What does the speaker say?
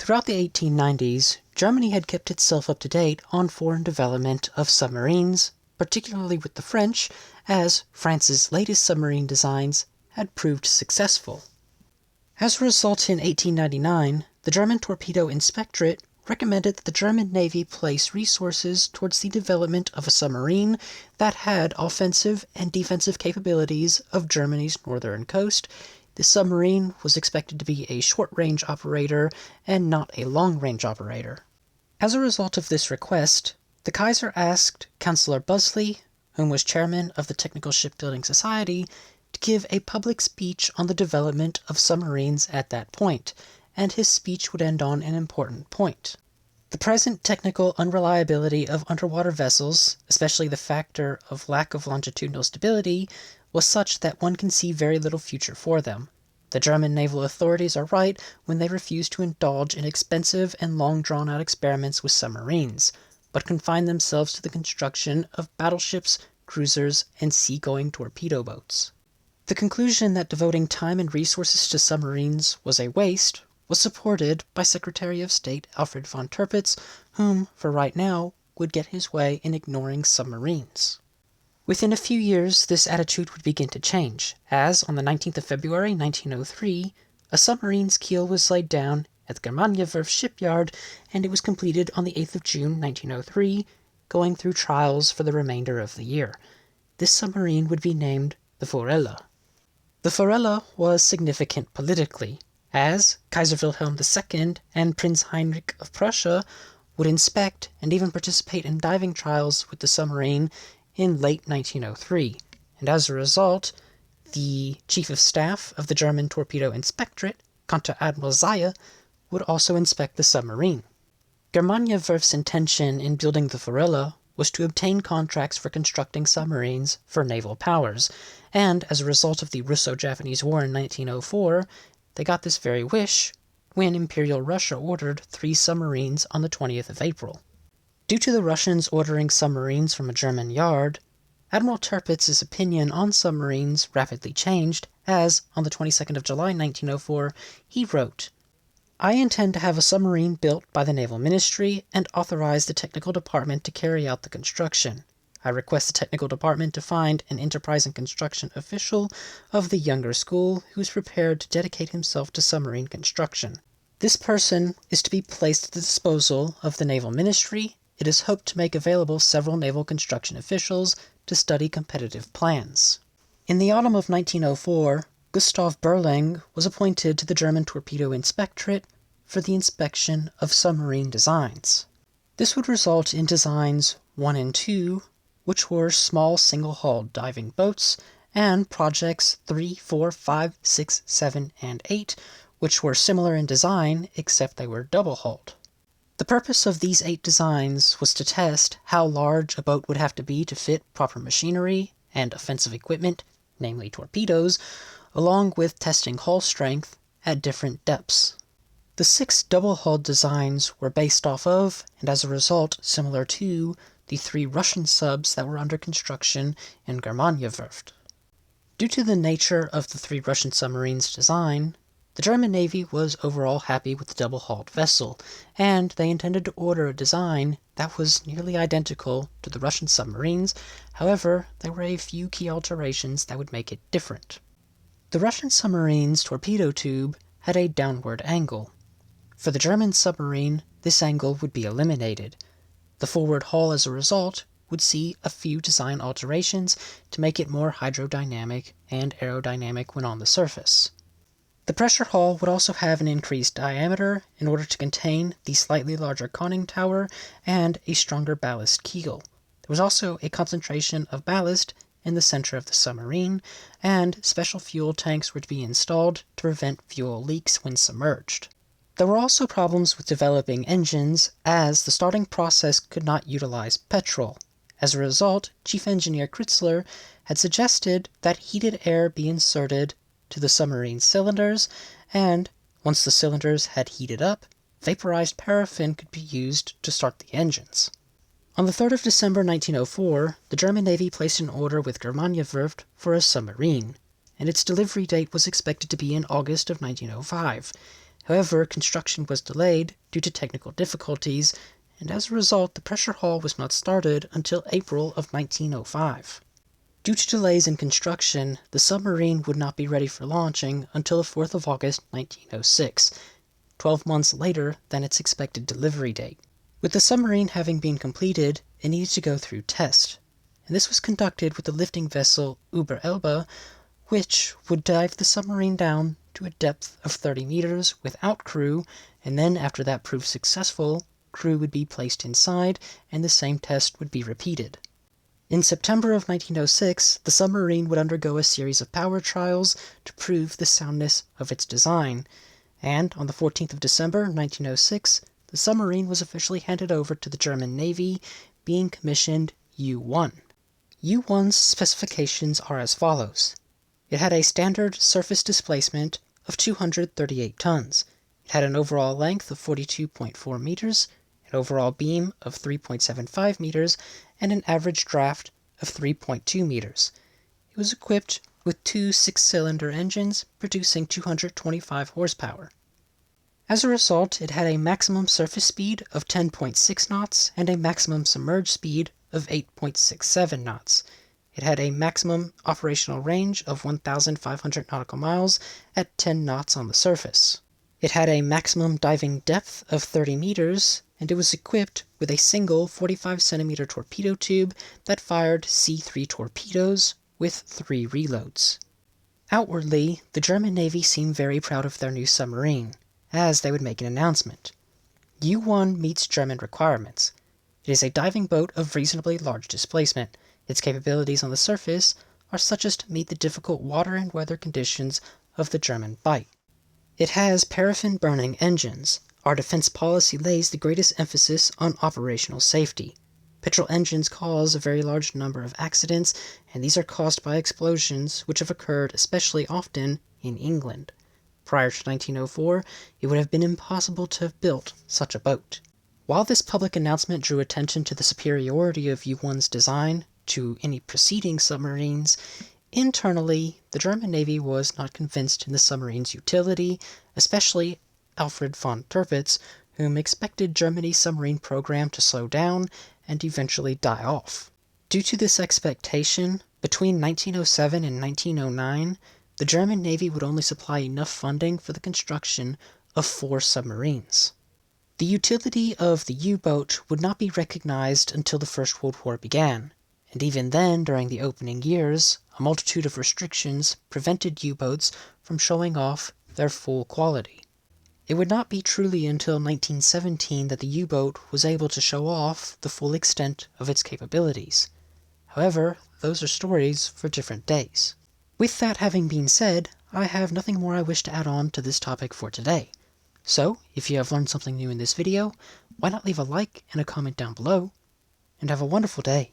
Throughout the 1890s, Germany had kept itself up to date on foreign development of submarines, particularly with the French, as France's latest submarine designs had proved successful. As a result, in 1899, the German Torpedo Inspectorate recommended that the German Navy place resources towards the development of a submarine that had offensive and defensive capabilities of Germany's northern coast. This submarine was expected to be a short-range operator and not a long-range operator. As a result of this request, the Kaiser asked Councillor Busley, whom was chairman of the Technical Shipbuilding Society, to give a public speech on the development of submarines at that point, and his speech would end on an important point. The present technical unreliability of underwater vessels, especially the factor of lack of longitudinal stability, was such that one can see very little future for them. The German naval authorities are right when they refuse to indulge in expensive and long drawn-out experiments with submarines, but confine themselves to the construction of battleships, cruisers, and sea-going torpedo boats. The conclusion that devoting time and resources to submarines was a waste was supported by Secretary of State Alfred von Tirpitz, whom, for right now, would get his way in ignoring submarines. Within a few years, this attitude would begin to change, as, on the 19th of February 1903, a submarine's keel was laid down at the Germaniawerft shipyard, and it was completed on the 8th of June 1903, going through trials for the remainder of the year. This submarine would be named the Forelle. The Forelle was significant politically, as Kaiser Wilhelm II and Prince Heinrich of Prussia would inspect and even participate in diving trials with the submarine in late 1903, and as a result, the Chief of Staff of the German Torpedo Inspectorate, Konter-Admiral Zeyer, would also inspect the submarine. Germaniawerft's intention in building the Forelle was to obtain contracts for constructing submarines for naval powers, and as a result of the Russo-Japanese War in 1904, they got this very wish when Imperial Russia ordered 3 submarines on the 20th of April. Due to the Russians ordering submarines from a German yard, Admiral Tirpitz's opinion on submarines rapidly changed, as, on the 22nd of July 1904, he wrote, "I intend to have a submarine built by the Naval Ministry and authorize the Technical Department to carry out the construction. I request the Technical Department to find an enterprising construction official of the younger school who is prepared to dedicate himself to submarine construction. This person is to be placed at the disposal of the Naval Ministry. It is hoped to make available several naval construction officials to study competitive plans." In the autumn of 1904, Gustav Berling was appointed to the German Torpedo Inspectorate for the inspection of submarine designs. This would result in designs 1 and 2, which were small single-hulled diving boats, and projects 3, 4, 5, 6, 7, and 8, which were similar in design except they were double-hulled. The purpose of these 8 designs was to test how large a boat would have to be to fit proper machinery and offensive equipment, namely torpedoes, along with testing hull strength at different depths. The 6 double-hulled designs were based off of, and as a result similar to, the 3 Russian subs that were under construction in Germaniawerft. Due to the nature of the 3 Russian submarines' design, the German Navy was overall happy with the double-hulled vessel, and they intended to order a design that was nearly identical to the Russian submarines. However, there were a few key alterations that would make it different. The Russian submarine's torpedo tube had a downward angle. For the German submarine, this angle would be eliminated. The forward hull, as a result, would see a few design alterations to make it more hydrodynamic and aerodynamic when on the surface. The pressure hull would also have an increased diameter in order to contain the slightly larger conning tower and a stronger ballast keel. There was also a concentration of ballast in the center of the submarine, and special fuel tanks were to be installed to prevent fuel leaks when submerged. There were also problems with developing engines, as the starting process could not utilize petrol. As a result, Chief Engineer Kritzler had suggested that heated air be inserted to the submarine cylinders, and once the cylinders had heated up, vaporized paraffin could be used to start the engines. On the 3rd of December 1904, the German Navy placed an order with Germaniawerft for a submarine, and its delivery date was expected to be in August of 1905. However, construction was delayed due to technical difficulties, and as a result, the pressure hull was not started until April of 1905. Due to delays in construction, the submarine would not be ready for launching until the 4th of August 1906, 12 months later than its expected delivery date. With the submarine having been completed, it needed to go through test, and this was conducted with the lifting vessel Elbe, which would dive the submarine down to a depth of 30 meters without crew, and then after that proved successful, crew would be placed inside and the same test would be repeated. In September of 1906, the submarine would undergo a series of power trials to prove the soundness of its design, and on the 14th of December 1906, the submarine was officially handed over to the German Navy, being commissioned U-1. U-1's specifications are as follows. It had a standard surface displacement of 238 tons. It had an overall length of 42.4 meters, an overall beam of 3.75 meters, and an average draft of 3.2 meters. It was equipped with two 6-cylinder engines producing 225 horsepower. As a result, it had a maximum surface speed of 10.6 knots and a maximum submerged speed of 8.67 knots. It had a maximum operational range of 1,500 nautical miles at 10 knots on the surface. It had a maximum diving depth of 30 meters, and it was equipped with a single 45-centimeter torpedo tube that fired C3 torpedoes with 3 reloads. Outwardly, the German Navy seemed very proud of their new submarine, as they would make an announcement. U-1 meets German requirements. It is a diving boat of reasonably large displacement. Its capabilities on the surface are such as to meet the difficult water and weather conditions of the German Bight. It has paraffin-burning engines. Our defense policy lays the greatest emphasis on operational safety. Petrol engines cause a very large number of accidents, and these are caused by explosions which have occurred especially often in England. Prior to 1904, it would have been impossible to have built such a boat. While this public announcement drew attention to the superiority of U-1's design to any preceding submarines, internally, the German Navy was not convinced in the submarine's utility, especially Alfred von Tirpitz, whom expected Germany's submarine program to slow down and eventually die off. Due to this expectation, between 1907 and 1909, the German Navy would only supply enough funding for the construction of 4 submarines. The utility of the U-boat would not be recognized until the First World War began, and even then, during the opening years, a multitude of restrictions prevented U-boats from showing off their full quality. It would not be truly until 1917 that the U-boat was able to show off the full extent of its capabilities. However, those are stories for different days. With that having been said, I have nothing more I wish to add on to this topic for today. So, if you have learned something new in this video, why not leave a like and a comment down below, and have a wonderful day.